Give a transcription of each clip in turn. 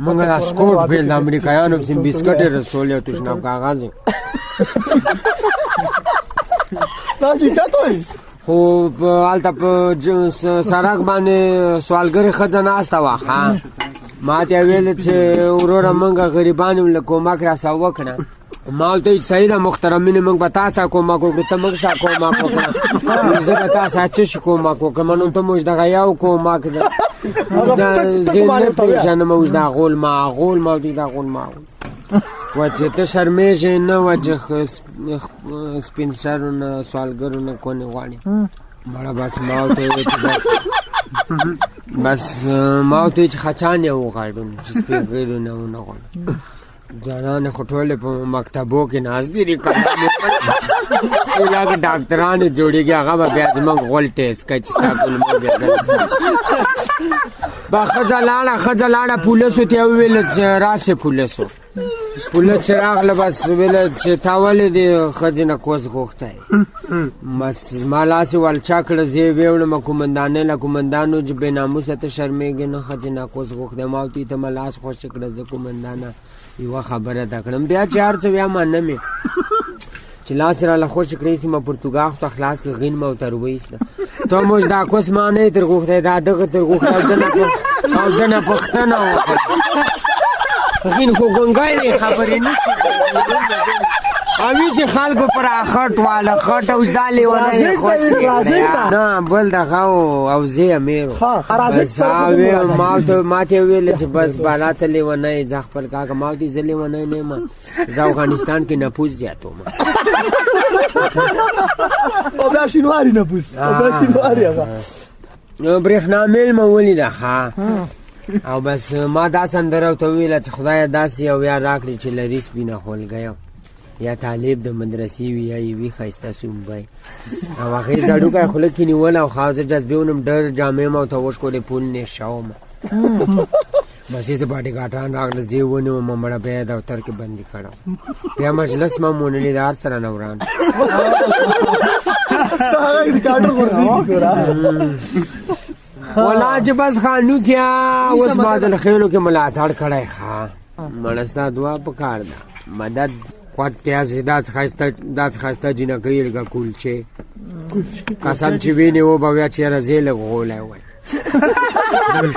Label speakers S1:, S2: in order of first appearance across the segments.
S1: مونږه دا سکوټ بیل د امریکایانو په بسکټ رسول او تشناب کاغذ
S2: دا حقیقت وای
S1: خو الته په سړک باندې سوالګری ښځه ناسته وه ما ته ویل چې وروره مونږه غریبان له کومک راسه وکړه ما ورته ویل صحیح ده محترمینې مونږ به تا سره کومک وکړو ته موږ سره کومک وکړه زه به تا سره څه شي کومک وکړم نو ته موږ دغه یو کومک ده زه نه پېژنم اوس دا غول معغول ما ورته دا غول معغول و چې ته شرمېږې نه و چې سپین سرونه سوالګرو نه کونې غواړي مړه بس ما ورته ویل چې بس ما ورته ویل چې خچان یې وغواړم چې سپین غیرو نه ونه غواړم ځوانان خو ټولې په مکتبو کې ناست دي لکه ډاکټرانې جوړېږي هغه به بیا زموږ غول ټیسټ کوي چې ستا کولمو به ښځه لاړه پولیسو ته یې وویل چې راسې پولیس چې راغله بس ویله چې تا ولې دې ښځې نه کوس غوښتی بس زما لاس یې ولچا کړه زه یې ویوړم کومندانۍ له کومندانو چې بې ناموسه ته شرمېږې نه ښځې نه کوس غوښتی ما ورته ته ما لاس خوشې کړه زه کومندانه یوه خبره ده کړم بیا چې هر څه بیا منم یې چې لاس یې راله خوشې کړی سي ما پرتګاغ ته خلاص کړه غین ما ورته رویسته ته موږ دا کوس ما نه یې تر غوښتی دا دغه تر غوښتی او ده نه پوښتنه وکړه غین خو ګونګی دی خبرې نه شي اوی چې خلکو پر خټ واله خټ اوس دا لیونی یې خوشې نه بل دغه او زه امیر بس ما ته ویل چې بس بالا ته لیونی زه خپل کاکه ما ورته زه لیونی نه یم زه افغانستان کې نفوس زیات وم
S2: او بیا شینواري نفوس
S1: برېښنا میل مې ولیده او بس ما دا سندره ورته وویله چې خدایه داسې یو یار راکړي چې لري سپینه خولګۍ یا طالب د مدرسې وي یا یې وي ښایسته سومبی او هغې زړوکی خوله کې نیوله او خا زه جذبې ونم ډېر جامې م ورته وشکولې پول نیشه وم بس یې زه باډیګاټان راغله زه یې ونیوم مړه بیا یې دفتر کې بندي کړه بیا مجلس ما مونلي د هر سره نه وران ولا چې بس خانو کیا اوس ما د خیلو کې ملاتړ کړی مړه ستا دعا پکار ده مدد قوت پیاز داس خاسته جنکۍ لکه کولچې قسم چې وینې و به بیا چېره زه لږ غولی وای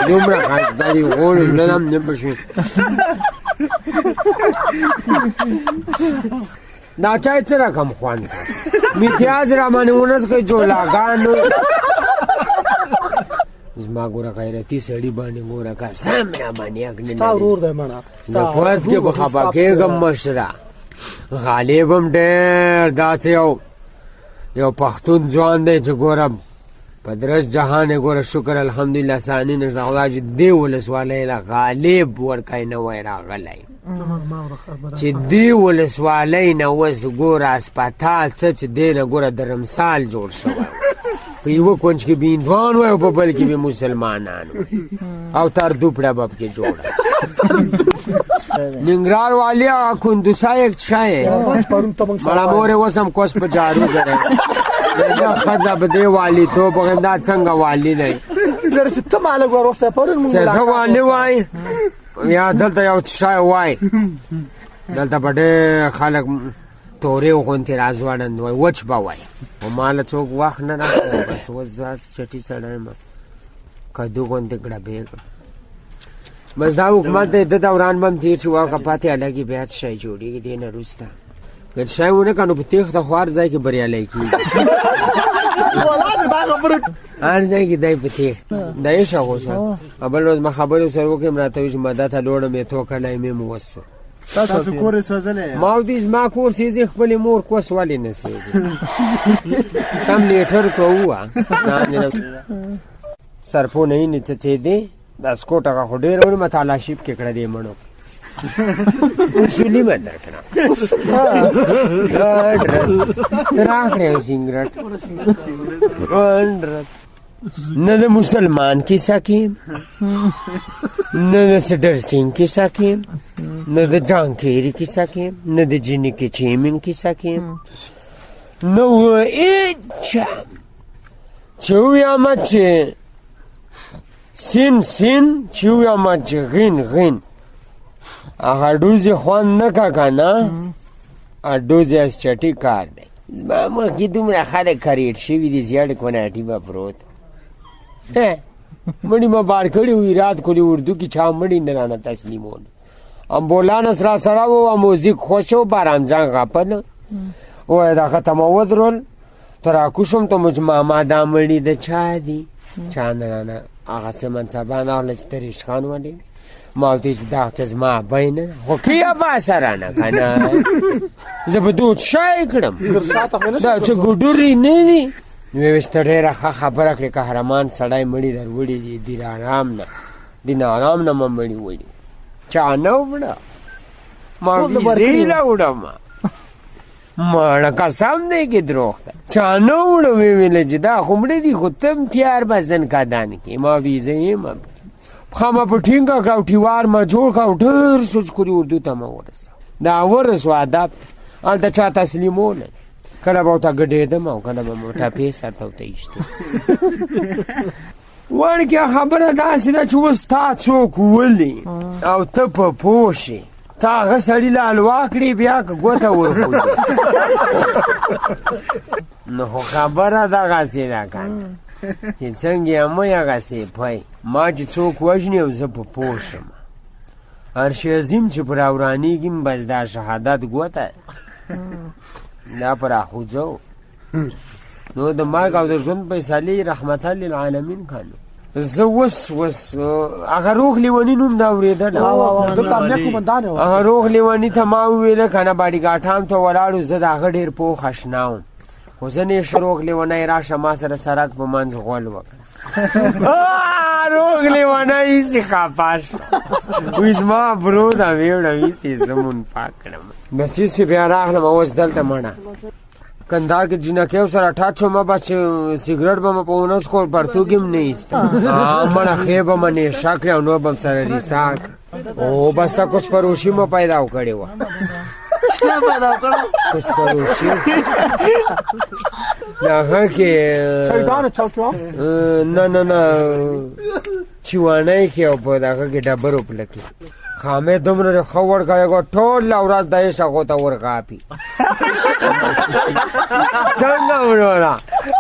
S1: دومره ښایسته دي غول زړه هم نه پشي دا چای څه رقم خوند کړ میتیاز را باندې ونس کوي جولاګانو زما ګوره غیرتي سړي باندې ګوره قسم را باندې اګ نه
S2: ستا ورور دی منه
S1: زه پوهت کې به خفه کېږم مشره غالب هم ډېر داسې یو پښتون ځوان دی چې ګوره په درس جهان یې ګوره شکر الحمدلله ثاني نشته خدای چې دې ولسوالۍ له غالب ورکی نه وای راغلی چې دې ولسوالۍ نه اوس ګوره اسپتال څه چې دی نه ګوره درمسال جوړ شوی په یوه کونج کې به هندوان وای او په بل کې به مسلمانان وای او تردو پړه به پکې جوړه ننګرهار والی کندوسا یک چای مړه مور اوس هم کوس په جارو کړی دا ښځه به دې والی توب دا څنګه والی دی
S2: چې ته مالک وروسته پرون
S1: چې زه والی وای یا دلته یو شای وای دلته به ډېر خلک تورې غوندې راځوړند وای وچ به وای خو ماله څوک وخت نه راکړی بس اوس زه چټي سړی یم کدو غوندې ګړبېږم بس دا حکومت د دوران به هم تېر شي واکه پاتې الګې بیا شی جوړېږي دې نه وروسته که شی ونه کړه نو په تېښته خو هر ځای کې بریالی کېږي هر ځای کې دی په تېښت دا یې شه غوسه بل ورځ ما خبرې سره وکړم راته وایي چې ما دا ته لوړم یې تو کلی مې مو وسو
S3: تاسو کور یې سوځلی
S1: ما ودې زما کور سېځې خپلې مور کوس ولې نه سېځې سم لیټر کو ووه سرپونه یې نه څڅېدې دا سکوټ هغه خو ډېر ونه مطالعه شیب کې کړه دې مړو اصولي به در کړه راکړی یو سینګرټ نه د مسلمان کیسه کې نه د سټر سینګ کیسه کې نه د جانکیری کیسه کې نه د جینی کې چیمن کیسه کې نه و هیچ چې ویاما چې سین چې ویاما چې غین هغه ډوزې خوند نه کا که نه ډوزې از چټي کار دی زما مخکې دومره خلک کریټ شوي دي زیړ کوناټي به پروت مړي مه بار کړي وي رات کړي اردو کې چا مړي نه رانه تسلیمول امبولانس را سره و موزیک خوش و بارام جان غپل وای دا ختمه ودرول ته راکوشم ته مجھ ماما دا مړي د چا دي چا نه رانه هغه څه منصبان راغله چې ته ریشخان ولې ما ورته چې دا څه زما بی نه ده خو کیه باسه رانه که نه زه به دود شی کړم دا چې ګوډورې نه دي ویې ویل ته ډېره ښه خبره کړې قهرمان سړی مړي در وړي دي دین آرام نه دین آرام نه مه مړي وړي چا نه وړه ما ویزې نه وړم مړه قسم دی کې دروغ ده چا نه وړه ویې ویله چې دا خو مړه دي خو ته هم تیار به زنکدان کې ما ویزه یم پښه مه په ټینګه کړه او ټیوار مه جوړ کړه او ډېر سوچ کړي اردو ته مه ورسه دا ورسو ادب هلته چا تسلیمولی کله به ورته ګډېدم او کله به مو ټپې سر ته ورته ایښتې وړکې خبره داسې ده چې اوس تا څوک ولي او ته په پوه شې تا هغه سړي له حلوا کړې بیا که ګوته ورښودې نو خو خبره دغسې ده که نه چې څنګه یې مه هغسې پی ما چې څوک وژني او زه په پوه شم هر شي عظیم چې په راورانېږي بس دا شهادت ګوته دا پر اخوځو نو د مرګ او د ژوند فیصلې رحمتا للعالمین کانو زه اوس هغه روغ لیوني نوم دا اورېدلی هغه روغ لیوني ته ما وویله که نه باډیګاټان ته ولاړو زه د هغه ډېر پوخ اشنا وم خو زه نیشه روغ لیونی راشه ما سره سرک په منځ غول وکړه روغ لیونی ایسې خفه شوه وایي زما برو ده ویړه ایسې زه منفاق کړم بس ایسې بیا راغلم اوس دلته مړه کندهار کې جینکیو سره ټاټ شوم بس سګرټ به مې په ونه څښول پرتوګ هم نه ایسته مړه ښې به مې نیشه کړې او نور به م سره ریسا کړه او بس تا کسپروشي مې پیدا کړې وه کسپروشي هغه کې نه چیوانۍ کې او په دغه کې ډبرو پله کې خامې دومره ښه ورکوي ټوله ورځ د یې شغو ته ورکاپي څنګه وروره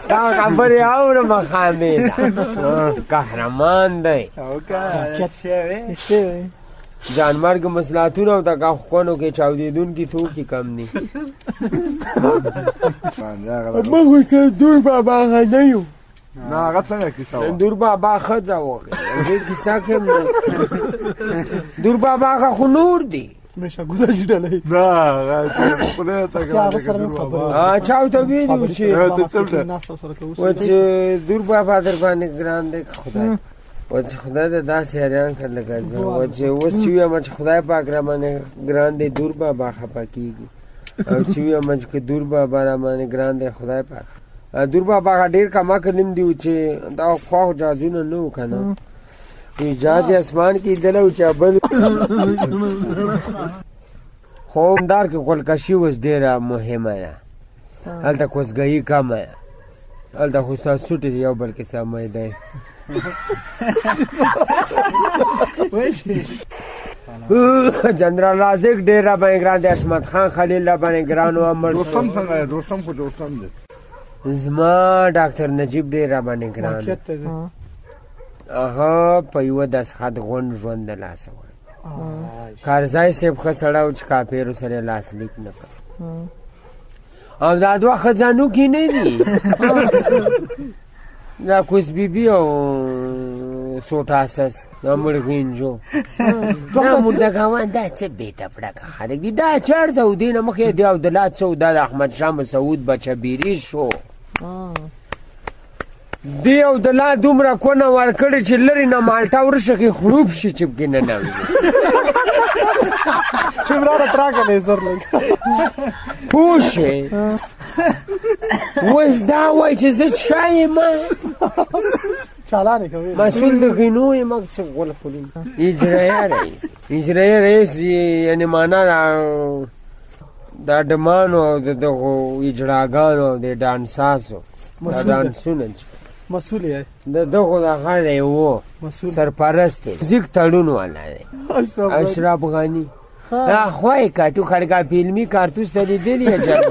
S1: ستا خبرې اورم خامې ده قهرمان دی جانمرګ مصلحتونه او د غاښونو کې چاودېدونکي توکي کم دي موږ چې دور بابا ښه نه یو
S3: نه هغه څنګه کیسه وه
S1: دور بابا ښځه وکړې دې کیسه کې دور بابا ښه خو نور دي
S2: همیشه ګوله جیټلی
S3: نه هغه خدای ته
S1: چا ورته ویلي چې دور بابا در باندې ګران دی خدای و چې خدای ته داسې حیران کړ لکه زه و چې اوس چې ویم چې خدای پاک را باندې ګران دی دور بابا خفه کېږي او چې ویم چې دور بابا را باندې ګران دی خدای پاک دور بابا ډېر کما کلم دی چې دا خوا جازونه نه و که نه جاز اسمان کې لیدلی و چې بل خو همدار کې قلکشي اوس ډېره مهمه ده هلته کوزګهي کمه ده هلته خو ستا سوټ یو بل کې سمی دی جنرال رازق ډېر را باندې ګران دی عصمت خان خلیل را باندې ګران و امر
S3: دوستم څنګه دی دوستم خو دوستم دی
S1: زما ډاکټر نجیب ډېر را باندې ګران هغه په یوه دستخط غونډ ژوند د لاسه وړ کارځای صاحب ښه سړی و چې کاپیرو سره لاسلیک نه کړ او دا دوه خزانو کې نه دي دا کوس بیبي او سوټاسس دا مړغینجو دا مردګاوان دا څه بېتپړکه خلک دي دا چېرته و دې نه مخکې دی عبدالله څه و دا د احمدشاه مسعود بچهبیري شو دی عبدالله دومره کونه ورکړې چې لرې نه مالټه ورشه کې خړوب شي چې پکې ننوځي پوه شوې اوس دا وایي چې زه څه یم مسئول د غینو یم څه غول خولین اجرایه رئیس یعنې معنا دا ډمانو او د دغو اجراګانو او د ډانساسو دا ډانسونه
S2: مسئول یې
S1: د دغو دغه دی و سرپرست دی زیګ تړون والا دی اشرف غني دا خوای کاټو خړګا فلمي کارتوس ته لیدلی یا جرګ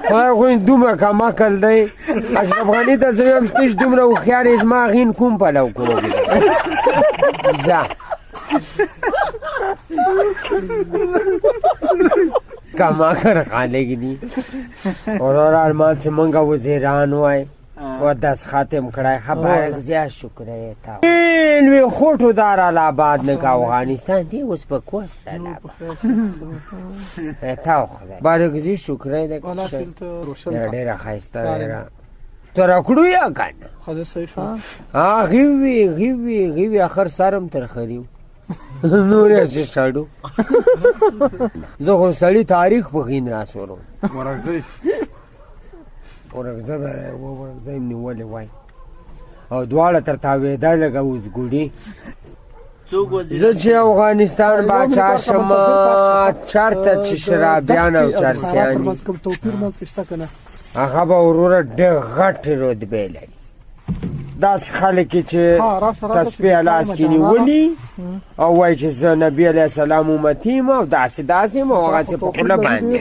S1: خوای دومره کما کړ دی اشرف غني ته زم ستش دومره خيار ازما غین کوم پلو کوو ځه کما کر خالګ دی اور ارمان چې مونږه وزیران وای و داس خاتم کړای خبره زیات شکر تا وی خوټو دار آباد نه کا افغانستان دی اوس په کوست نه تا خو بارګزي شکر دې ډېر خایسته را تر کړو یا کنه
S2: خدای صحیح شو
S1: غوي اخر سرم تر خریو نور یې شاړو زه خو سړی تاریخ په غین را سورو ورغزه به ورغزه نیولې وای او دواړه تر تاوېدا لګه اوس ګوډي زه چې افغانستان باچا شمه چارته چې شرابیان او چرسیان
S2: توپیر منځ کې شته کنه
S1: هغه به وروره ډېر غټ رتبې لري داسې خلک چې تسبیح لاس کې نیولي او وایي چې زه نبي علیه السلام امتي یم او داسې یم او هغه چې په خوله باندې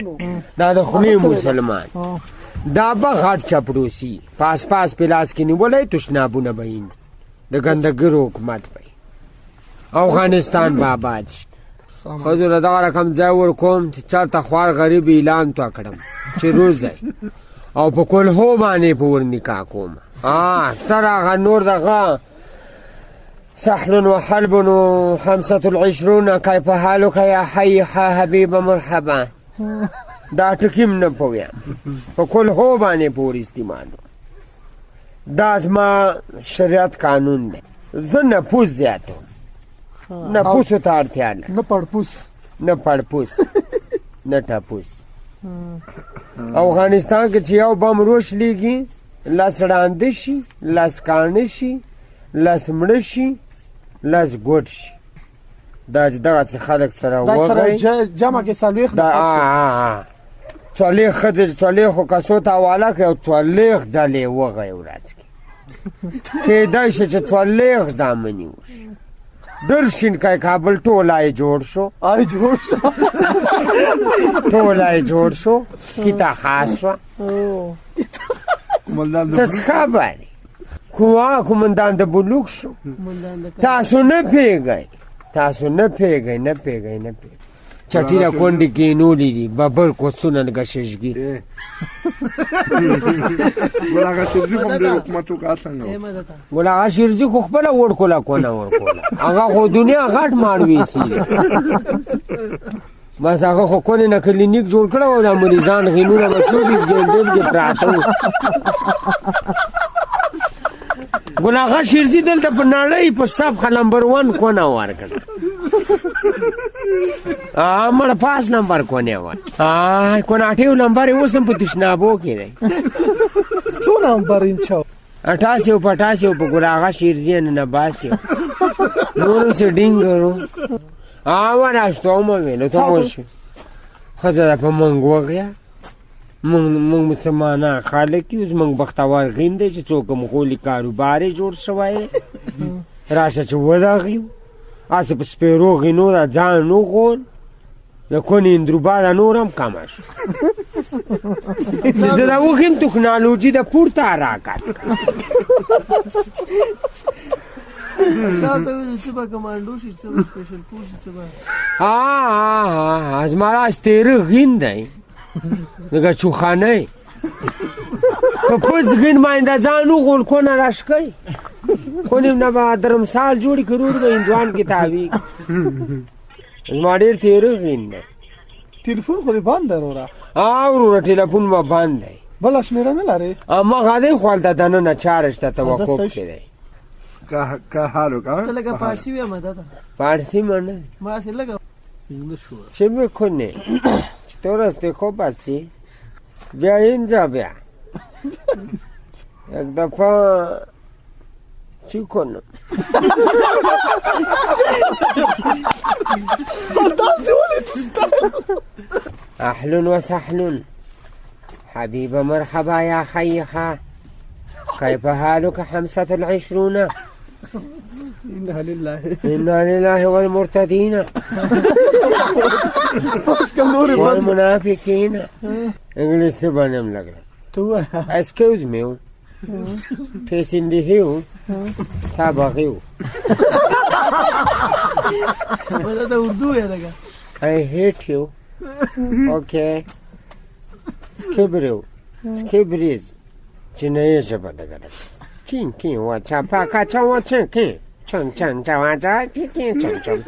S1: دا د خولې مسلمان دا به غټ چپړوسي پاس په لاس کې نیولی تشنابونه به یې د ګندګرو حکومت به افغانستان به آباد شي ښځو له دغه رقم ځای ورکوم چې چېرته خوار غریب اعلان تو کړم چې روزی او په کلهو باندې په ور نکاح کوم ستر هغه نور دغه سحل وحلب وخمسة العشرون كيف حالك يا حي حبيب مرحبا دا ټکیم نه پویم په کلهو باندې پور استعمال دا زما شریعت قانون دی زه نفوس زیاتوم نفوسو ته اړتیا نه نه پړپوس نه ټپوس افغانستان کې چې یو بم روشلیږي لاس ړانده شي لاس کاڼه شي لاس مړه شي لاس ګوډ شي دا چې دغسې خلک سره وغی
S2: جمع کې څلوېښت
S1: څلېښت ښځې څلېښو کسو ته حواله کړې او څلېښت ځلې وغی ورځ کې کېدای شي چې څلېښت زامنې وشي درشینکی کابل ټوله یې جوړ شو ټوله یې جوړ شو کیته خاص شوه ته څه خبرې کومندان د بلوک شو تاسو نه پوهېږئ چټي د کونډې کېنولي دي ببر کوڅونه لږه ششګي ګل هغه شیرزي خو خپله وړکوله کونه ورکوله هغه خو دنیا غټ ماړویسي بس هغه خو کونې نه کلینیک جوړ کړه او د مریضان غینونه به 24 ګنټې کې پراته وو ګل هغه شیرزي دلته په نړۍ په صفحه نمبر 1 کونه ورکړه مړه 5 نمبر کونه وای کوناټیو نمبر یې اوس هم په تشنابو کې دی
S2: څو نمبر انچو
S1: 88 په ګل هغه شیرزي نه باسي نور څه ډینګرو وراشتومه وینو ته وشي ښځه په موږ وغیا موږ مسلمانان خلک یو زموږ بختور غیم دی چې څوک هم غولي کاروبار یې جوړ شوی دی راشه چې ودغیو هسې په سپېرو غینو د ځان وغول د کونې اندروبا د نور هم کمه شو چې زه د وغیم تکنالوجي د پورته راکړ زما راز تېره غین دی لکه چوخانۍ که پڅ غین باندې د ځان وغول کونه راشکئ کونې نه به درمسال جوړې کړي ور به هندوان کې تاویږي زما ډېر تېره غین دی
S2: ټلیفون خو دې بند دی وروره
S1: وروره ټلیفون به بند دی
S2: بله شمېره نه لرې
S1: مغه دی خو هلته دننه چاره شته توقف کې دی
S3: که حالو که
S2: لکه پارسی ویم دادا
S1: پارسی منه
S2: ما سے لگا
S1: چه میکنه تو راسته خوب هستی بیا اینجا بیا یک دفعه چی کنم اهلون و سهلون حبیب مرحبا یا خیخه كيف حالك 25
S2: إنا لله
S1: إنا لله والمرتدين
S2: بس كم نوري بس
S1: والمنافقين انجلش بنم لك
S2: تو
S1: excuse me peace in the hill تابعيو
S2: هذا اردو है लगा
S1: I hate you okay skibbriz چنه ژبه لګه کین کین وا چا پاکا چا وا چن چا وا چا کین چن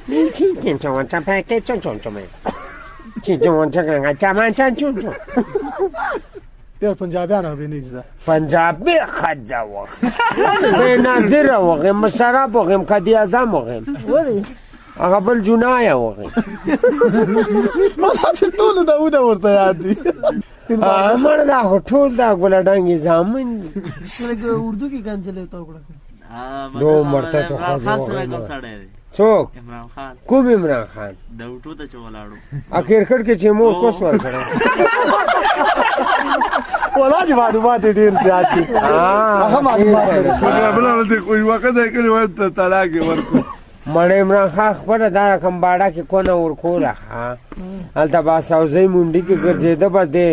S1: نی کین چا وا چا پاکا چن چن وا چا چا ما چن چن
S2: यार पंजाबियान अभी नहीं था
S1: पंजाबी खजा و ناظر و مشرب و قضیه اعظم و
S2: ولی
S1: هغه بل جنايه و
S2: ما تاسو ټول دا ودا ورته یاد دي
S1: امر دا ټول دا ګلډنګ زامن
S2: لکه اردو کې ګان چلے تو کړه
S1: دو مرته تو خاص څوک
S4: عمران خان
S1: کوم عمران خان
S4: د وټو ته چولاړو
S1: ا کرکټ کې چې مو کوس ور کړه
S2: ولا چې معلومات ډیر زیات دي هغه معلومات
S3: بل دې کوئی وخت دی کله وته طلاق ورکو
S1: مړ عمران خان خپل دا کم باډا کې کو نه ور کوله ها الته با ساوزې مونډي کې ګرځیده بس دې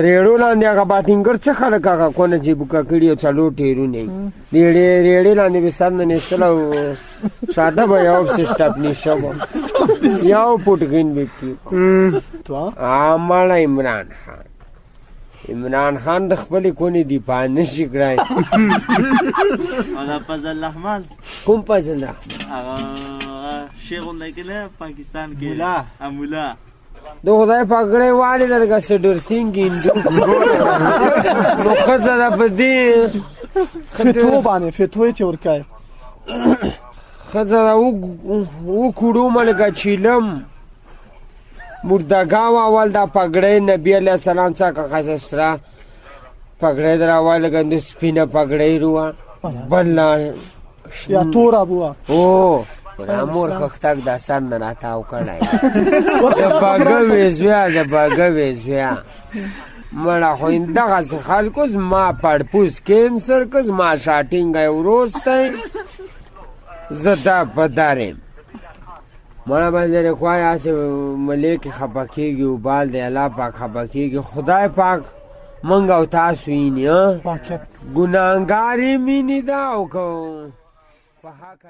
S1: ریړو لاندې هغه باټینګر څه خلک هغه کو نه جیبو کا کړیو چلو ټیرو نه ریړې لاندې به سر نه نسلو ساده به یو سیسټاپ نشو یو پټګین وکي
S2: تو
S1: عمل عمران خان د خپل کونی دی پانه شي کړای
S4: دا فضل الرحمن
S1: کوم پزنده
S4: هغه شیخ اندکله پاکستان کې مولا
S1: د خدای پاګړې والی درګه سډر سینګ نو خزه د بدی
S2: فتو باندې فتوی چې ورکای
S1: خزه و کوډو ملګه چیلم مردگاو اول دا پګړې نبی علیہ السلام څخه خاصه پګړې دراواله غند سپینه پګړې روا بل
S2: یا تور ابو
S1: او امور خختک د سن نه راتاو کړای د باګه وېزویا مړه خو اندغه خلکو ما پړپوس کینسر کز ما شاټینګ وروسته زدا پدارم مړه باندې خوای چې ملک خپکیږي او بال دی الله پاک خپکیږي خدای پاک مونږ او تاسو یې نه
S2: پاکت
S1: ګناګاری مینی دا او کو په حق